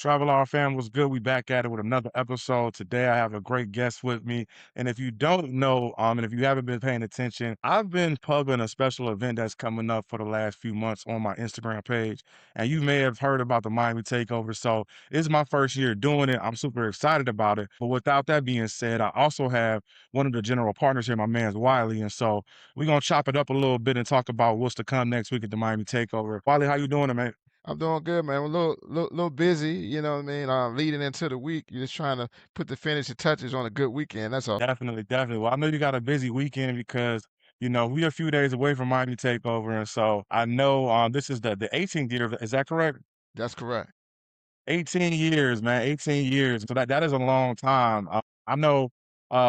Travel Our Fam was good. We back at it with another episode. Today I have a great guest with me. And if you don't know, and if you haven't been paying attention, I've been pubbing a special event that's coming up for the last few months on my Instagram page. And you may have heard about the Miami Takeover. So it's my first year doing it. I'm super excited about it. But without that being said, I also have one of the general partners here, my man's Wylie. And so we're gonna chop it up a little bit and talk about what's to come next week at the Miami Takeover. Wylie, how you doing, man? I'm doing good, man. I'm a little busy, you know what I mean? Leading into the week, you're just trying to put the finishing touches on a good weekend. That's all. Definitely, definitely. Well, I know you got a busy weekend because, we're a few days away from Miami Takeover, and so I know this is the 18th year. Is that correct? That's correct. 18 years, man. 18 years. So that is a long time. I know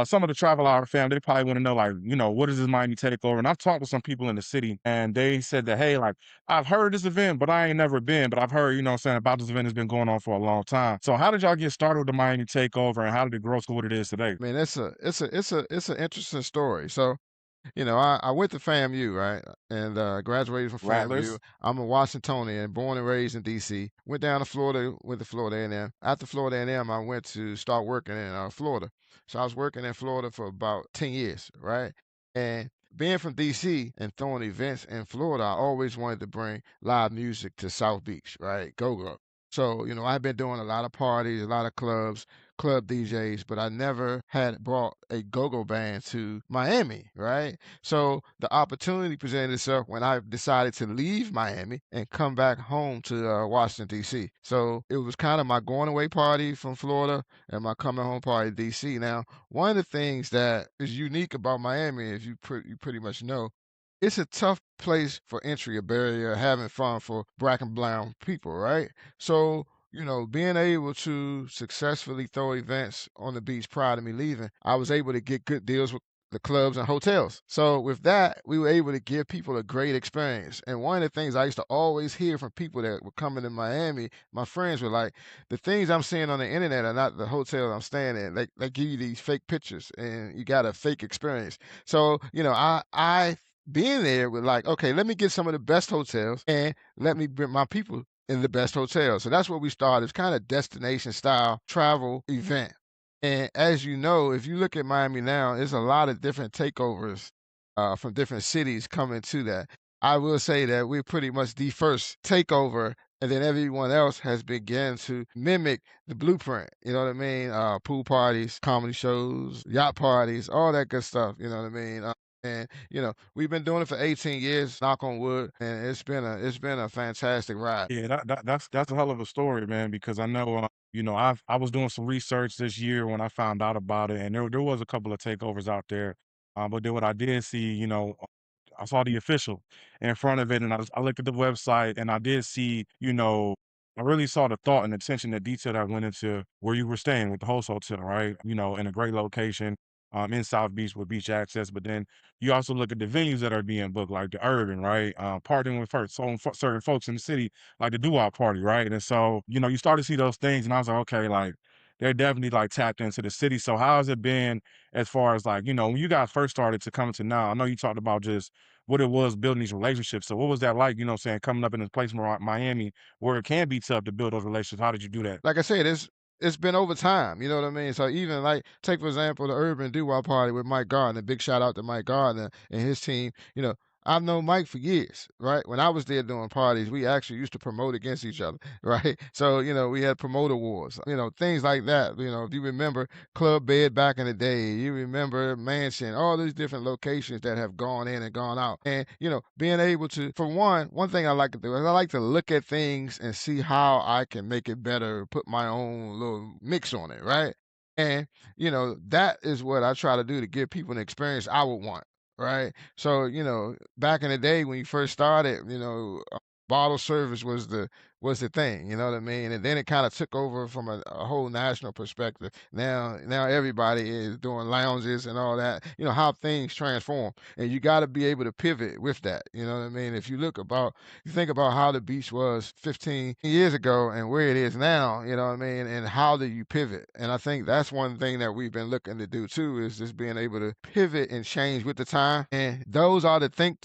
some of the Travel Hour fam, they probably want to know, like, what is this Miami Takeover? And I've talked to some people in the city, and they said that, hey, like, I've heard this event, but I ain't never been. But I've heard, what I'm saying, about this event has been going on for a long time. So how did y'all get started with the Miami Takeover, and how did it grow to what it is today? I mean, it's an interesting story. So, I went to FAMU, right? And graduated from FAMU. Rattlers. I'm a Washingtonian, born and raised in DC. Went down to Florida, went to Florida A&M. After Florida A&M, I went to start working in Florida. So I was working in Florida for about 10 years, right? And being from DC and throwing events in Florida, I always wanted to bring live music to South Beach, right? GoGo. So, I've been doing a lot of parties, a lot of clubs, club DJs, but I never had brought a go-go band to Miami, right? So the opportunity presented itself when I decided to leave Miami and come back home to Washington, D.C. So it was kind of my going away party from Florida and my coming home party to D.C. Now, one of the things that is unique about Miami, as you pretty much know, it's a tough place for entry, a barrier, having fun for black and brown people, right? So being able to successfully throw events on the beach prior to me leaving, I was able to get good deals with the clubs and hotels. So with that, we were able to give people a great experience. And one of the things I used to always hear from people that were coming to Miami, my friends were like, the things I'm seeing on the internet are not the hotel I'm staying in. They give you these fake pictures and you got a fake experience. So, I being there with like, okay, let me get some of the best hotels and let me bring my people in the best hotels. So that's what we started. It's kind of destination style travel event. And as you know, if you look at Miami now, there's a lot of different takeovers from different cities coming to that. I will say that we're pretty much the first takeover, and then everyone else has begun to mimic the blueprint. You know what I mean? Pool parties, comedy shows, yacht parties, all that good stuff. You know what I mean? And we've been doing it for 18 years, knock on wood, and it's been a fantastic ride. Yeah, that's a hell of a story, man. Because I know, I was doing some research this year when I found out about it, and there was a couple of takeovers out there. But then what I did see, I saw the official in front of it, and I looked at the website, and I did see, I really saw the thought and attention, the detail that went into where you were staying with the host hotel, right? In a great location, in South Beach with beach access. But then you also look at the venues that are being booked, like the Urban, right? Partnering with certain folks in the city, like the Doo-Wop Party, right? And so, you start to see those things, and I was like, okay, like they're definitely like tapped into the city. So how has it been as far as like, when you guys first started to come to now? I know you talked about just what it was building these relationships. So what was that like, saying coming up in a place like Miami where it can be tough to build those relationships? How did you do that? Like I said, it's been over time. You know what I mean? So even like take for example the Urban Doo-Wop Party with Mike Gardner. Big shout out to Mike Gardner and his team. I've known Mike for years, right? When I was there doing parties, we actually used to promote against each other, right? So, we had promoter wars, things like that. If you remember Club Bed back in the day, you remember Mansion, all these different locations that have gone in and gone out. And, being able to, for one thing I like to do is I like to look at things and see how I can make it better, put my own little mix on it, right? And, that is what I try to do to give people an experience I would want, right? So, back in the day when you first started, bottle service was the thing, you know what I mean? And then it kind of took over from a whole national perspective. Now everybody is doing lounges and all that. How things transform. And you got to be able to pivot with that, you know what I mean? If you think about how the beach was 15 years ago and where it is now, you know what I mean? And how do you pivot? And I think that's one thing that we've been looking to do too, is just being able to pivot and change with the time. And those are the think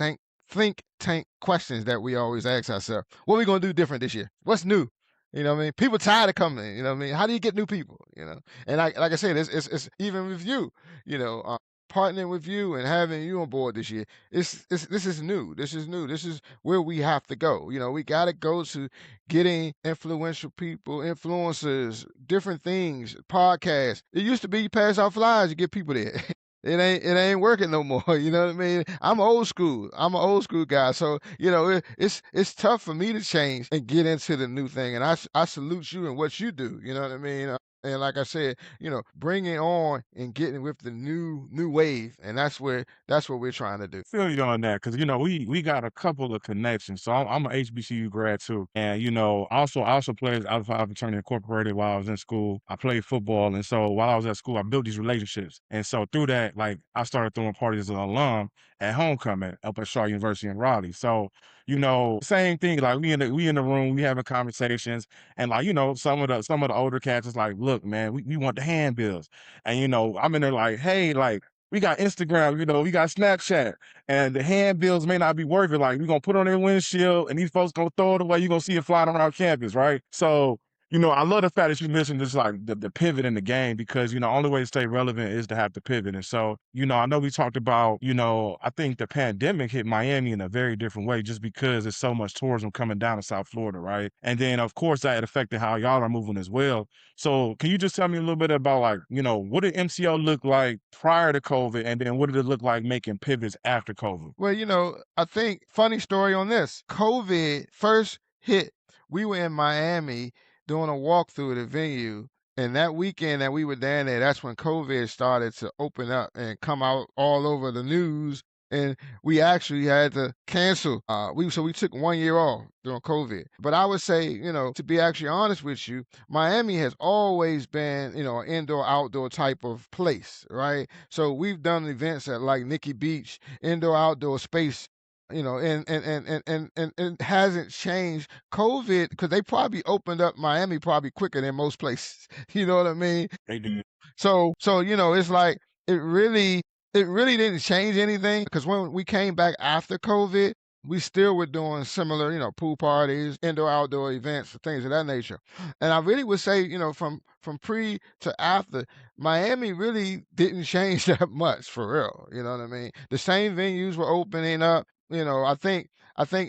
tank questions that we always ask ourselves. What are we gonna do different this year? What's new? You know what I mean? People tired of coming. You know what I mean? How do you get new people? You know, and like I said, it's even with you. You know, partnering with you and having you on board this year. It's this is new. This is new. This is where we have to go. You know, we got to go to getting influential people, influencers, different things, podcasts. It used to be you pass out flyers, you get people there. It ain't working no more. You know what I mean? I'm old school. I'm an old school guy. So you know it's tough for me to change and get into the new thing. And I salute you and what you do. You know what I mean? And like I said, you know, bringing on and getting with the new wave, and that's what we're trying to do. Feel you on that because you know we got a couple of connections. So I'm a HBCU grad too, and you know I also played Alpha Phi Fraternity Incorporated while I was in school. I played football, and so while I was at school, I built these relationships, and so through that, like I started throwing parties as an alum at homecoming up at Shaw University in Raleigh. So you know same thing, like we in the room, we having conversations, and like you know some of the older cats is like, look man, we want the handbills, and you know I'm in there like, hey like. We got Instagram, you know, we got Snapchat and the handbills may not be worth it. Like, we're gonna put on their windshield and these folks gonna throw it away. You're gonna see it flying around campus, right? So, you know, I love the fact that you mentioned this like the pivot in the game because, you know, only way to stay relevant is to have the pivot. And so, you know, I know we talked about, you know, I think the pandemic hit Miami in a very different way just because there's so much tourism coming down to South Florida, right? And then of course that affected how y'all are moving as well. So can you just tell me a little bit about like, you know, what did MCO look like prior to COVID and then what did it look like making pivots after COVID? Well, you know, I think funny story on this. COVID first hit. We were in Miami doing a walkthrough of the venue. And that weekend that we were down there, that's when COVID started to open up and come out all over the news. And we actually had to cancel. We took 1 year off during COVID. But I would say, you know, to be actually honest with you, Miami has always been, you know, an indoor outdoor type of place, right? So we've done events at like Nikki Beach, indoor outdoor space, you know, and it hasn't changed. COVID, because they probably opened up Miami probably quicker than most places. You know what I mean? They did. So you know, it's like it really it really didn't change anything because when we came back after COVID, we still were doing similar, you know, pool parties, indoor outdoor events, things of that nature. And I really would say, you know, from pre to after, Miami really didn't change that much for real. You know what I mean? The same venues were opening up. You know, I think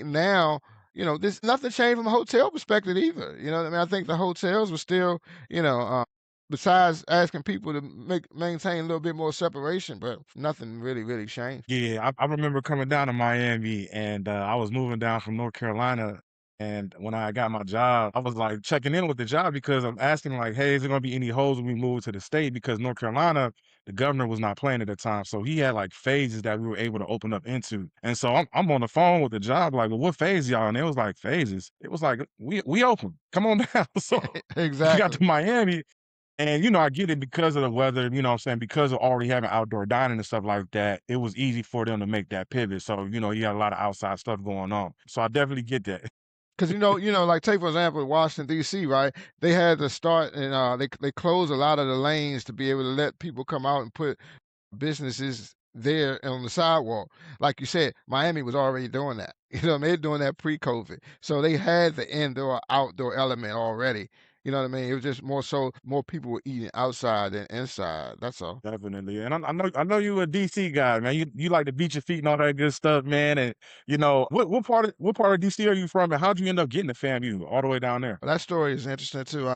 now, you know, this nothing changed from a hotel perspective either. You know what I mean? I think the hotels were still, you know, besides asking people to maintain a little bit more separation, but nothing really changed. Yeah, I remember coming down to Miami and I was moving down from North Carolina. And when I got my job, I was like checking in with the job because I'm asking, like, hey, is there gonna be any holes when we move to the state? Because North Carolina, the governor was not playing at the time. So he had like phases that we were able to open up into. And so I'm on the phone with the job, like, well, what phase y'all? And it was like phases. It was like, we open. Come on down. So I got Exactly. to Miami and, you know, I get it because of the weather, you know what I'm saying? Because of already having outdoor dining and stuff like that, it was easy for them to make that pivot. So, you know, you got a lot of outside stuff going on. So I definitely get that. Because like take for example, Washington D.C., right? They had to start and they closed a lot of the lanes to be able to let people come out and put businesses there on the sidewalk. Like you said, Miami was already doing that. You know, they're doing that pre-COVID, so they had the indoor outdoor element already. You know what I mean? It was just more so more people were eating outside than inside. That's all. Definitely. And I know you a DC guy, man. You like to beat your feet and all that good stuff, man. And you know, what part of DC are you from and how'd you end up getting to FAMU all the way down there? That story is interesting too.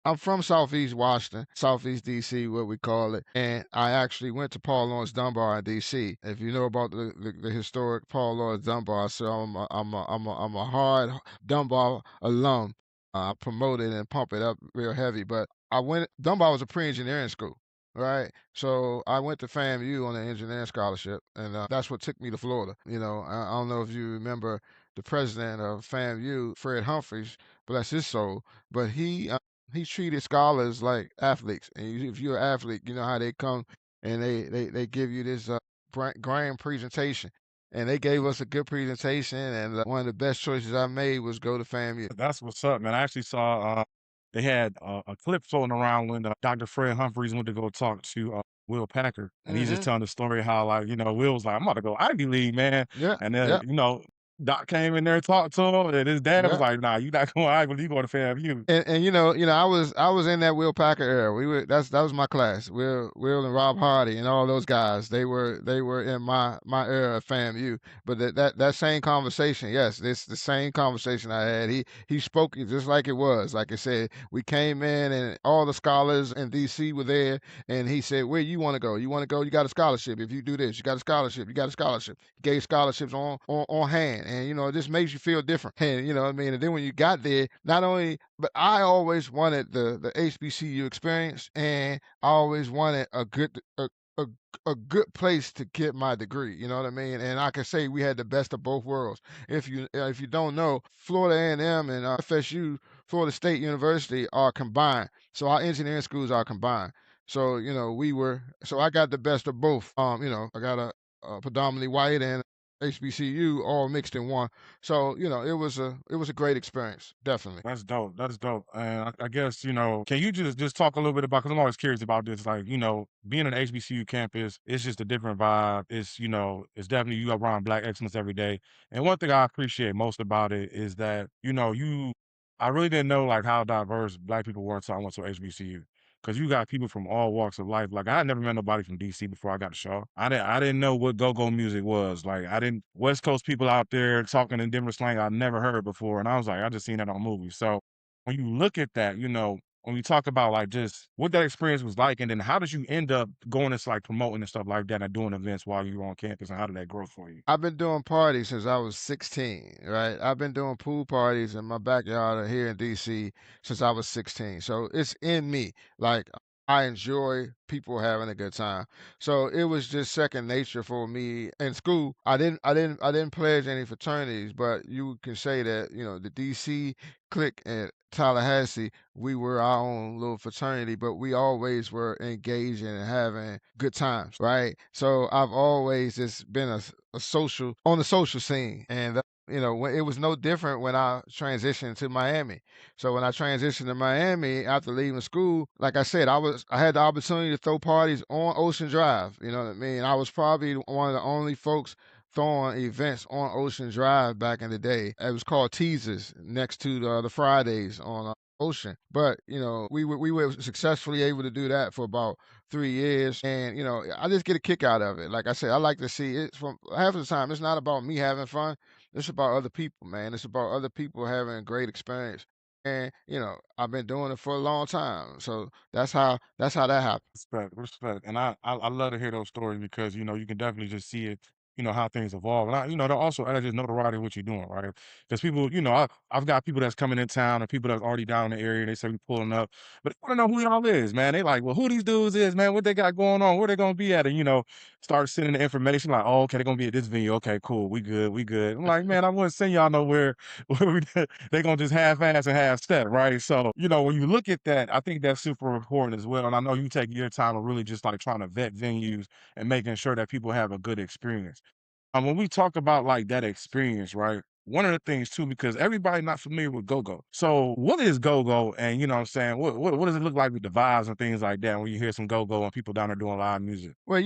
I'm from Southeast Washington, Southeast DC, what we call it, and I actually went to Paul Laurence Dunbar in DC. If you know about the historic Paul Laurence Dunbar, so I'm a hard Dunbar alum. I promote it and pump it up real heavy, but I went. Dunbar was a pre-engineering school, right? So I went to FAMU on an engineering scholarship, and that's what took me to Florida. You know, I don't know if you remember the president of FAMU, Fred Humphreys, bless his soul, but he treated scholars like athletes. And if you're an athlete, you know how they come and they give you this grand presentation. And they gave us a good presentation. And one of the best choices I made was go to FAMU. That's what's up, man. I actually saw they had a clip floating around when Dr. Fred Humphreys went to go talk to Will Packer, and he's just Hmm. telling the story how like you know Will was like, I'm about to go Ivy League, man, Yeah, and yeah. you know Doc came in there and talked to him, and his dad was Yeah. like, "Nah, you not going I believe you going to FAMU." And I was in that Will Packer era. That was my class. Will and Rob Hardy and all those guys. They were in my era of FAMU. But that same conversation, yes, it's the same conversation I had. He spoke it just like it was. Like I said, we came in and all the scholars in DC were there, and he said, "Where you want to go? You want to go? You got a scholarship. If you do this, you got a scholarship. You got a scholarship." He gave scholarships on hand, and it just makes you feel different. And you know what I mean. And then when you got there, not only but I always wanted the HBCU experience, and I always wanted a a good place to get my degree. You know what I mean? And I can say we had the best of both worlds. If you don't know, Florida A&M and FSU, Florida State University, are combined. So our engineering schools are combined. So I got the best of both. I got a predominantly white and HBCU all mixed in one. So it was a great experience, definitely. That's dope. That's dope. And I guess, can you just talk a little bit about, because I'm always curious about this, like, being an HBCU campus, it's just a different vibe. It's definitely you around Black excellence every day. And one thing I appreciate most about it is that, I really didn't know like how diverse Black people were until I went to HBCU. Cause you got people from all walks of life. Like I had never met nobody from DC before I got to Shaw. I didn't know what go-go music was. Like I didn't West Coast people out there talking in different slang I never heard before. And I was like, I just seen that on movies. So when you look at that, when we talk about like just what that experience was like, and then how did you end up going into like promoting and stuff like that and doing events while you were on campus, and how did that grow for you? I've been doing parties since I was 16, right? I've been doing pool parties in my backyard here in DC since I was 16. So it's in me. Like I enjoy people having a good time. So it was just second nature for me. In school, I didn't pledge any fraternities, but you can say that, the DC clique at Tallahassee, we were our own little fraternity, but we always were engaging and having good times, right? So I've always just been a social on the social scene, and when it was no different when I transitioned to Miami. So when I transitioned to Miami after leaving school, like I said, I had the opportunity to throw parties on Ocean Drive. You know what I mean? I was probably one of the only folks throwing events on Ocean Drive back in the day. It was called Teasers next to the Fridays on Ocean. But we were successfully able to do that for about 3 years, and I just get a kick out of it. Like I said, I like to see it from half of the time. It's not about me having fun. It's about other people, man. It's about other people having a great experience. And I've been doing it for a long time, so that's how that happened. Respect, respect. And I love to hear those stories because, you can definitely just see it, how things evolve. And they're also added just notoriety of what you're doing, right? Because people, I've got people that's coming in town and people that's already down in the area, and they say we pulling up, but they want to know who y'all is, man. They like, well, who these dudes is, man, what they got going on, where they gonna be at, and start sending the information like, oh, okay, they're gonna be at this venue. Okay, cool, we good, we good. I'm like, man, I wouldn't send y'all nowhere where they gonna just half ass and half step, right? So, when you look at that, I think that's super important as well. And I know you take your time of really just like trying to vet venues and making sure that people have a good experience. When we talk about like that experience, right? One of the things too, because everybody not familiar with GoGo. So what is GoGo? And you know what I'm saying? What does it look like with the vibes and things like that when you hear some GoGo and people down there doing live music? Well,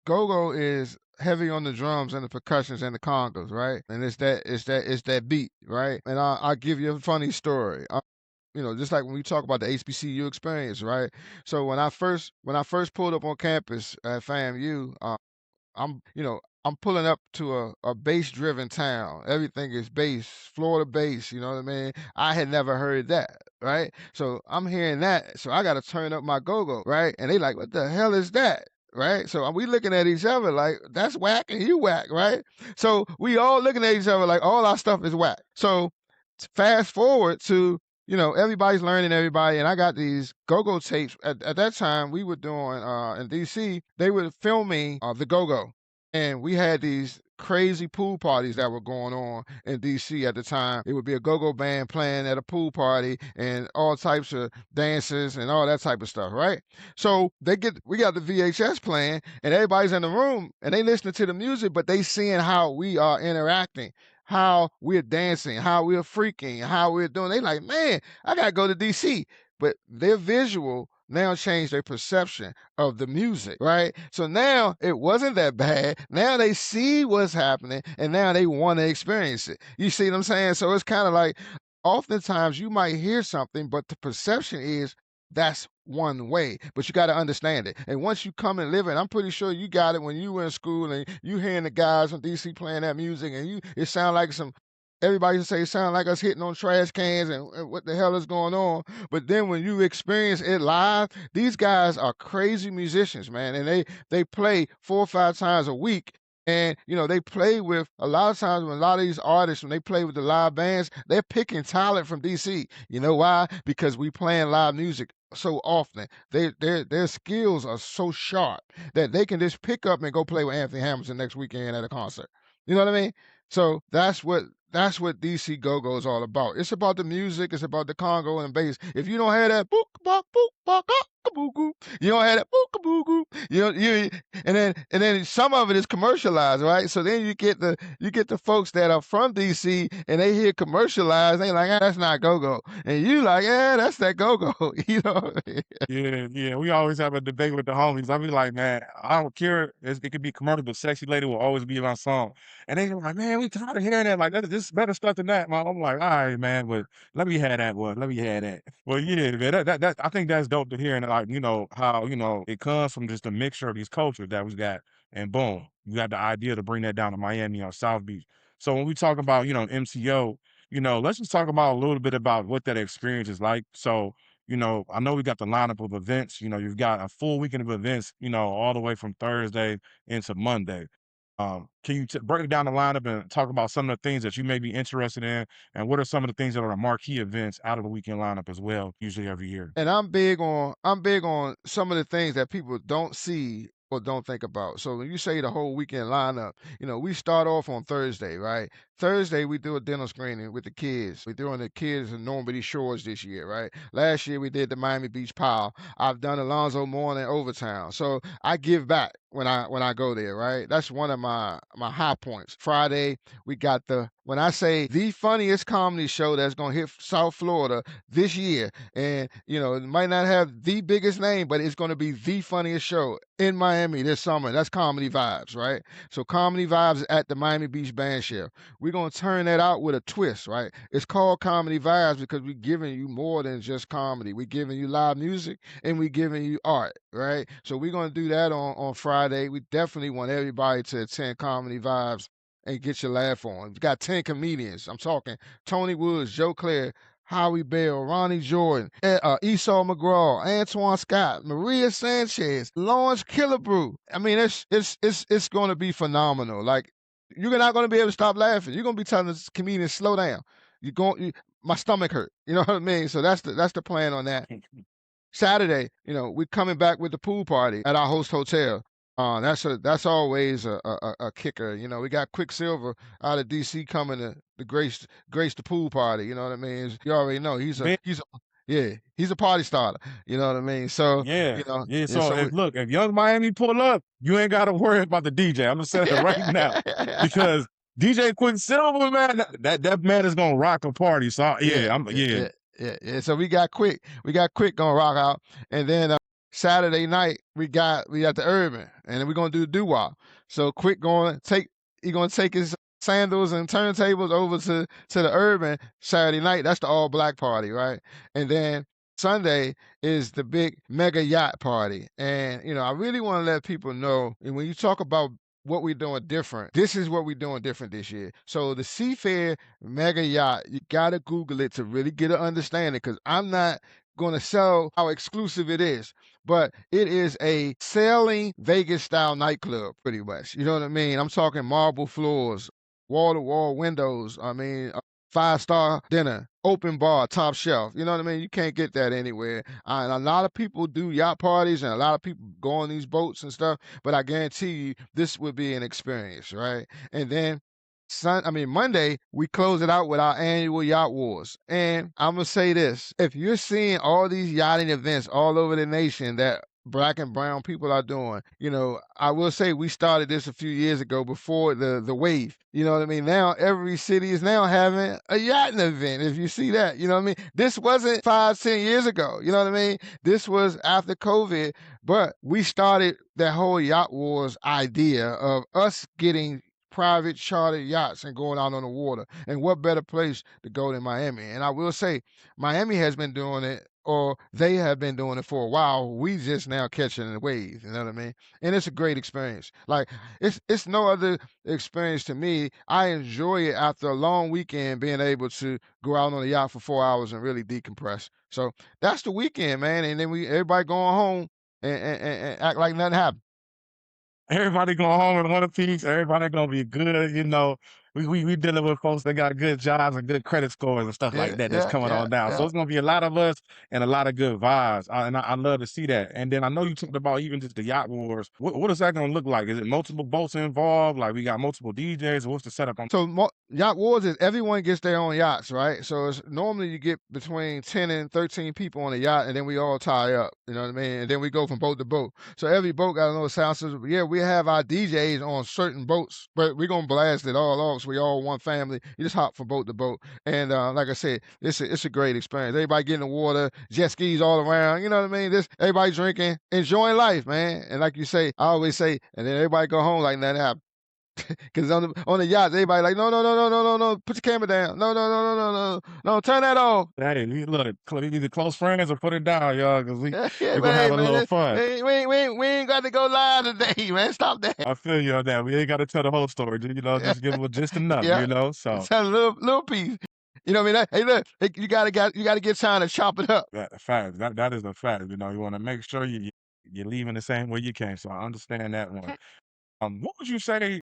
go-go is heavy on the drums and the percussions and the congas, right? And it's that beat, right? And I'll give you a funny story. Just like when we talk about the HBCU experience, right? So when I first pulled up on campus at FAMU, I'm pulling up to a bass driven town. Everything is bass, Florida bass, you know what I mean? I had never heard that, right? So I'm hearing that. So I got to turn up my go-go, right? And they like, what the hell is that? Right? So we looking at each other like, that's whack and you whack, right? So we all looking at each other like all our stuff is whack. So fast forward to everybody's learning everybody, and I got these go-go tapes. At that time, we were doing in DC. They were filming the go-go, and we had these crazy pool parties that were going on in DC at the time. It would be a go-go band playing at a pool party, and all types of dances and all that type of stuff, right? So we got the VHS playing, and everybody's in the room, and they listening to the music, but they seeing how we are interacting, how we're dancing, how we're freaking, how we're doing. They like, man, I gotta go to DC. But their visual now changed their perception of the music, right? So now it wasn't that bad. Now they see what's happening and now they want to experience it. You see what I'm saying? So it's kind of like oftentimes you might hear something, but the perception is that's one way, but you got to understand it. And once you come and live it, I'm pretty sure you got it when you were in school and you hearing the guys from DC playing that music, and it sound like some. Everybody used to say it sound like us hitting on trash cans and what the hell is going on. But then when you experience it live, these guys are crazy musicians, man, and they play 4 or 5 times a week. And they play with a lot of times when a lot of these artists, when they play with the live bands, they're picking talent from DC. You know why? Because we playing live music so often. Their skills are so sharp that they can just pick up and go play with Anthony Hamilton next weekend at a concert. You know what I mean? So that's what DC GoGo is all about. It's about the music. It's about the congo and bass. If you don't have that book bop book bop boo goo, you don't have that book boo goo. And then some of it is commercialized, right? So then you get the folks that are from DC and they hear commercialized. They like, that's not GoGo, and you like, yeah, that's that GoGo. you know. Yeah, yeah. We always have a debate with the homies. I be like, man, I don't care. It could be commercial, but "Sexy Lady" will always be my song. And they be like, man, we tired of hearing that. Like, this is better stuff than that, man. I'm like, all right, man, but let me have that one. Let me have that. Well, yeah, man, that I think that's dope to hear. And like, how it comes from just a mixture of these cultures that we got, and boom, you got the idea to bring that down to Miami or South Beach. So when we talk about MCO, let's just talk about a little bit about what that experience is like. So I know we got the lineup of events. You've got a full weekend of events, all the way from Thursday into Monday. Can you break down the lineup and talk about some of the things that you may be interested in, and what are some of the things that are the marquee events out of the weekend lineup as well, usually every year? And I'm big on some of the things that people don't see or don't think about. So when you say the whole weekend lineup, we start off on Thursday, right? Thursday we do a dinner screening with the kids. We're doing the kids in Normandy Shores this year, right? Last year we did the Miami Beach Powell. I've done Alonzo Mourning Overtown. So I give back when I go there, right? That's one of my high points. Friday we got when I say the funniest comedy show that's gonna hit South Florida this year, and it might not have the biggest name, but it's going to be the funniest show in Miami this summer. That's Comedy Vibes, right? So Comedy Vibes at the Miami Beach Band Shell. We're going to turn that out with a twist, right? It's called Comedy Vibes because we're giving you more than just comedy. We're giving you live music and we're giving you art, right? So we're going to do that on Friday. We definitely want everybody to attend Comedy Vibes and get your laugh on. We've got 10 comedians. I'm talking Tony Woods, Joe Claire, Howie Bell, Ronnie Jordan, Esau McGraw, Antoine Scott, Maria Sanchez, Lawrence Killebrew. I mean, it's going to be phenomenal. Like, you're not going to be able to stop laughing. You're going to be telling this comedian, slow down. My stomach hurt. You know what I mean? So that's the plan on that. Saturday, we're coming back with the pool party at our host hotel. That's always a kicker. We got Quicksilver out of DC coming to grace the pool party. You know what I mean? You already know he's a party starter. You know what I mean? So Yeah, yeah. yeah, So so if look, if Young Miami pull up, you ain't got to worry about the DJ. I'm gonna say it right now, because DJ Quicksilver, man, that man is gonna rock a party. So Yeah, yeah, yeah, yeah, yeah, yeah. So we got quick gonna rock out, and then Saturday night we got the urban, and then we're gonna do the doo wop. So quick he gonna take his sandals and turntables over to the urban Saturday night. That's the all black party, right? And then Sunday is the big mega yacht party, and I really want to let people know. And when you talk about what we're doing different, this is what we're doing different this year. So the Seafair Mega Yacht, you gotta Google it to really get an understanding, because I'm not gonna sell how exclusive it is, but it is a sailing Vegas style nightclub, pretty much. You know what I mean? I'm talking marble floors, wall to wall windows. I mean, 5-star dinner, open bar, top shelf. You know what I mean? You can't get that anywhere. And a lot of people do yacht parties and a lot of people go on these boats and stuff, but I guarantee you this would be an experience, right? And then Monday, we close it out with our annual Yacht Wars. And I'm gonna say this: if you're seeing all these yachting events all over the nation that Black and brown people are doing. I will say we started this a few years ago before the wave. You know what I mean? Now every city is now having a yachting event. If you see that, you know what I mean? This wasn't 5, 10 years ago. You know what I mean? This was after COVID, but we started that whole yacht wars idea of us getting private chartered yachts and going out on the water. And what better place to go than Miami? And I will say, Miami has been doing it, or they have been doing it for a while. We just now catching the wave. You know what I mean? And it's a great experience. Like it's no other experience to me. I enjoy it after a long weekend, being able to go out on the yacht for 4 hours and really decompress. So that's the weekend, man. And then we everybody going home and act like nothing happened. Everybody going home in one piece. Everybody gonna be good. We dealing with folks that got good jobs and good credit scores and stuff Yeah, like that that's yeah, coming yeah, on down. So yeah. it's gonna be a lot of us and a lot of good vibes. I love to see that. And then I know you talked about even just the yacht wars. What is that gonna look like? Is it multiple boats involved? Like we got multiple DJs? What's the setup on? So yacht wars is everyone gets their own yachts, right? So it's normally you get between 10 and 13 people on a yacht, and then we all tie up. You know what I mean? And then we go from boat to boat. So every boat got a little sound system. Yeah, we have our DJs on certain boats, but we're gonna blast it all off. So we all one family. You just hop from boat to boat, and like I said, it's a great experience. Everybody getting in the water, jet skis all around. You know what I mean? This everybody drinking, enjoying life, man. And like you say, I always say, and then everybody go home like nothing happened. Because on the yacht, everybody like, no, no, no, no, no, no, no, put your camera down. No, no, no, no, no, no, no, turn that off. Hey, look, either close friends or put it down, y'all, because Yeah, yeah, we're but gonna hey, have a man, little fun. we ain't got to go live today, man. Stop that. I feel you on that. We ain't gotta tell the whole story, Yeah, just give them just enough, yeah. So It's a little piece. You know what I mean? Hey, look, hey, you gotta get time to chop it up. that fact, that is a fact, you wanna make sure you're leaving the same way you came, so I understand that one. What would you say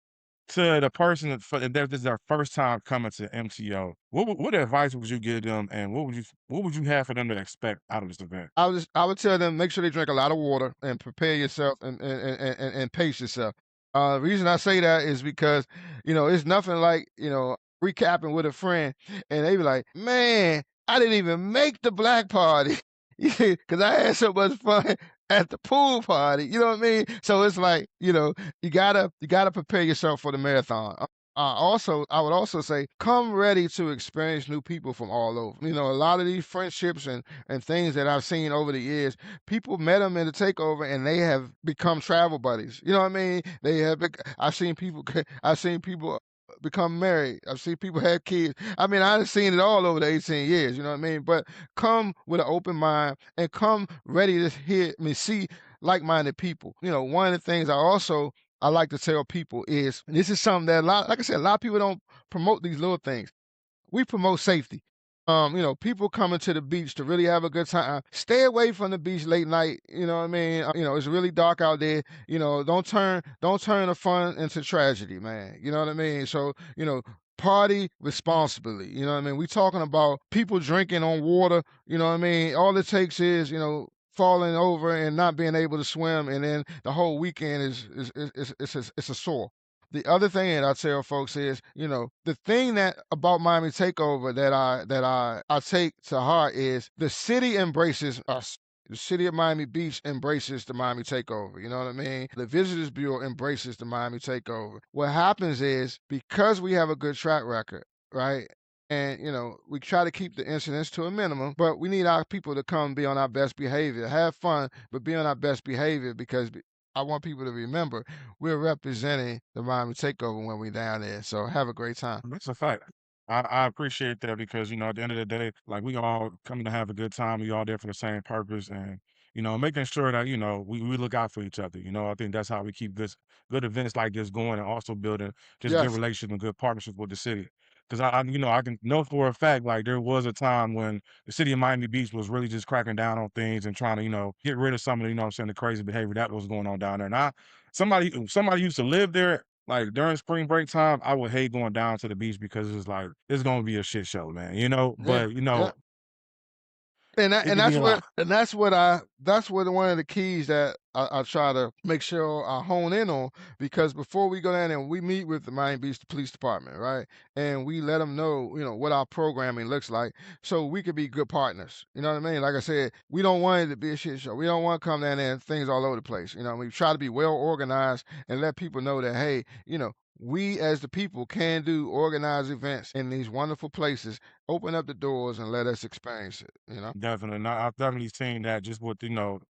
to the person that this is their first time coming to MTO? What advice would you give them, and what would you have for them to expect out of this event? I would tell them make sure they drink a lot of water and prepare yourself and pace yourself. The reason I say that is because it's nothing like recapping with a friend and they be like, "Man, I didn't even make the black party because I had so much fun at the pool party." You know what I mean? So it's like you gotta prepare yourself for the marathon. I would also say, come ready to experience new people from all over. A lot of these friendships and things that I've seen over the years, people met them in the takeover and they have become travel buddies. You know what I mean? I've seen people become married. I've seen people have kids. I mean, I've seen it all over the 18 years. You know what I mean? But come with an open mind and come ready to see like-minded people. One of the things I like to tell people is, and this is something that like I said, a lot of people don't promote these little things. We promote safety. People coming to the beach to really have a good time. Stay away from the beach late night. You know what I mean? It's really dark out there. Don't turn the fun into tragedy, man. You know what I mean? So, party responsibly. You know what I mean? We talking about people drinking on water. You know what I mean? All it takes is, falling over and not being able to swim, and then the whole weekend is a sore. The other thing that I tell folks is, the thing that about Miami Takeover that I take to heart is the city embraces us. The city of Miami Beach embraces the Miami Takeover. You know what I mean? The Visitors Bureau embraces the Miami Takeover. What happens is, because we have a good track record, right? And we try to keep the incidents to a minimum, but we need our people to come be on our best behavior, have fun, but be on our best behavior, because I want people to remember we're representing the Miami Takeover when we down there. So have a great time. That's a fact. I appreciate that because, at the end of the day, like we all coming to have a good time. We all there for the same purpose and, making sure that, we look out for each other. I think that's how we keep good events like this going and also building just good Yes. relationships and good partnerships with the city. Because I can know for a fact, like there was a time when the city of Miami Beach was really just cracking down on things and trying to, get rid of some of the, what I'm saying, the crazy behavior that was going on down there. Now, somebody used to live there, like, during spring break time, I would hate going down to the beach because it's like, it's gonna be a shit show, man, Yeah. But, Yeah. And that It and could be that's a what lot. and that's what one of the keys that I try to make sure I hone in on, because before we go down there, we meet with the Miami Beach Police Department, right? And we let them know, what our programming looks like, so we could be good partners. You know what I mean? Like I said, we don't want it to be a shit show. We don't want to come down there and things all over the place. We try to be well organized and let people know that, hey, we as the people can do organized events in these wonderful places. Open up the doors and let us experience it. Definitely. No, I've definitely seen that just with,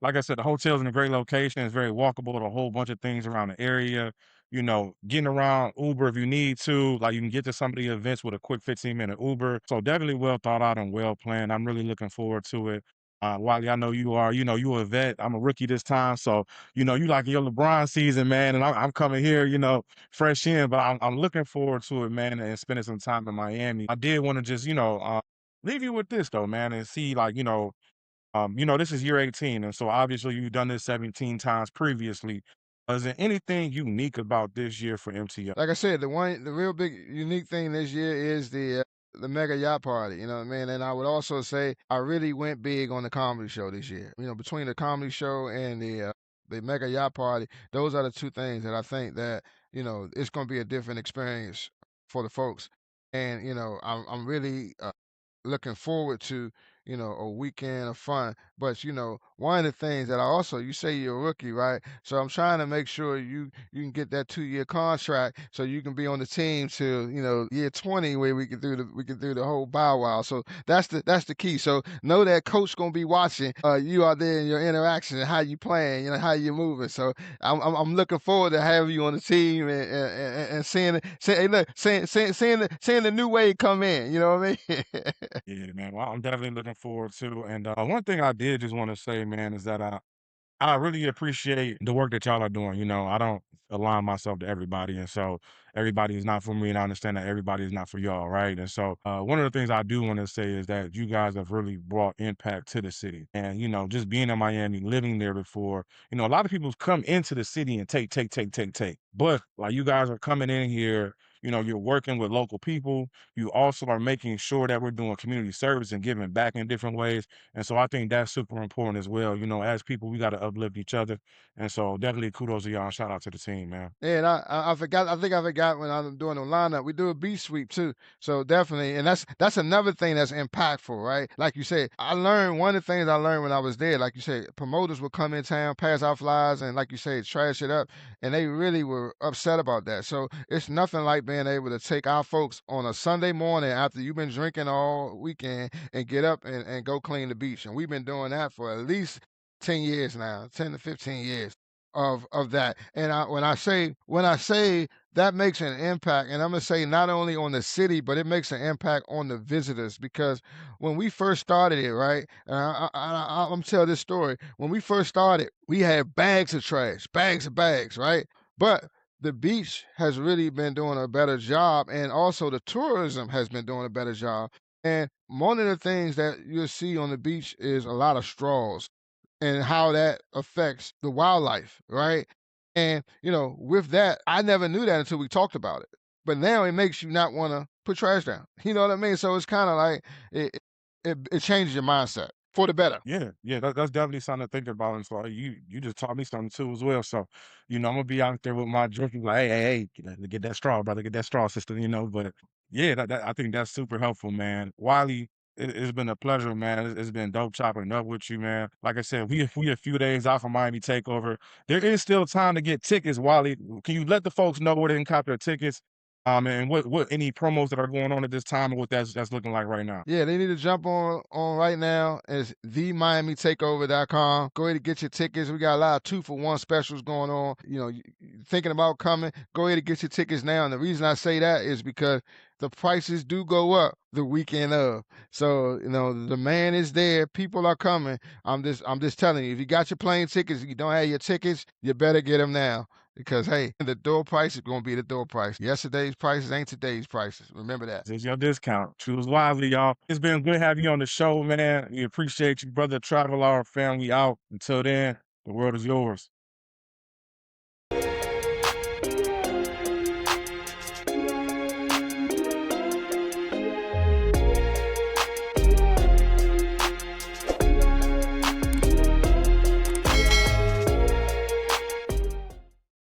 like I said, the hotel's in a great location. It's very walkable to a whole bunch of things around the area. Getting around Uber if you need to. Like you can get to some of the events with a quick 15-minute Uber. So definitely well thought out and well planned. I'm really looking forward to it. Wiley, I know you are, you a vet. I'm a rookie this time. So, you like your LeBron season, man. And I'm coming here, fresh in, but I'm looking forward to it, man, and spending some time in Miami. I did want to just, leave you with this though, man, and see like, this is year 18, and so obviously you've done this 17 times previously. Is there anything unique about this year for MTL? Like I said, the real big unique thing this year is the mega yacht party. You know what I mean? And I would also say I really went big on the comedy show this year. Between the comedy show and the mega yacht party, those are the two things that I think that it's going to be a different experience for the folks. And I'm really looking forward to, a weekend of fun. But one of the things that you say you're a rookie, right? So I'm trying to make sure you can get that 2-year contract so you can be on the team till year 20, where we can do the whole bow wow. So that's the key. So know that coach gonna be watching you out there in your interaction and how you playing, how you moving. So I'm looking forward to having you on the team and seeing hey, look, seeing the new wave come in. You know what I mean? Yeah, man. Well, I'm definitely looking forward to. And one thing I did just want to say, man, is that I really appreciate the work that y'all are doing. I don't align myself to everybody, and so everybody is not for me, and I understand that everybody is not for y'all, right? And so one of the things I do want to say is that you guys have really brought impact to the city, and just being in Miami, living there before, a lot of people come into the city and take, but like you guys are coming in here. You're working with local people. You also are making sure that we're doing community service and giving back in different ways. And so I think that's super important as well. As people, we got to uplift each other. And so definitely kudos to y'all and shout out to the team, man. Yeah, and I forgot. I think I forgot when I'm doing the lineup. We do a beat sweep too. So definitely, and that's another thing that's impactful, right? Like you said, one of the things I learned when I was there. Like you said, promoters would come in town, pass out flyers, and like you said, trash it up, and they really were upset about that. So it's nothing like being able to take our folks on a Sunday morning after you've been drinking all weekend and get up and go clean the beach. And we've been doing that for at least 10 years now, 10 to 15 years of that. And when I say that makes an impact, and I'm gonna say not only on the city, but it makes an impact on the visitors, because when we first started it, right? And I'm tell this story. When we first started, we had bags of trash, bags of bags, right? But the beach has really been doing a better job, and also the tourism has been doing a better job. And one of the things that you'll see on the beach is a lot of straws and how that affects the wildlife, right? And with that, I never knew that until we talked about it. But now it makes you not want to put trash down. You know what I mean? So it's kind of like it changes your mindset for the better. Yeah, yeah, that's definitely something to think about. And so you just taught me something too as well. So, I'm gonna be out there with my drink, like, hey, get that straw, brother, get that straw, sister. But yeah, I think that's super helpful, man. Wiley, it's been a pleasure, man. It's been dope chopping it up with you, man. Like I said, we a few days out from Miami Takeover. There is still time to get tickets, Wiley. Can you let the folks know where they can cop their tickets? And what any promos that are going on at this time and what that's looking like right now. Yeah, they need to jump on right now. It's themiamitakeover.com. Go ahead and get your tickets. We got a lot of 2-for-1 specials going on. You thinking about coming, go ahead and get your tickets now. And the reason I say that is because the prices do go up the weekend of. So, the demand is there. People are coming. I'm just telling you, if you got your plane tickets, you don't have your tickets, you better get them now. Because hey, the door price is gonna be the door price. Yesterday's prices ain't today's prices. Remember that. This is your discount. Choose wisely, y'all. It's been good having you on the show, man. We appreciate you, brother. Travel our family out. Until then, the world is yours.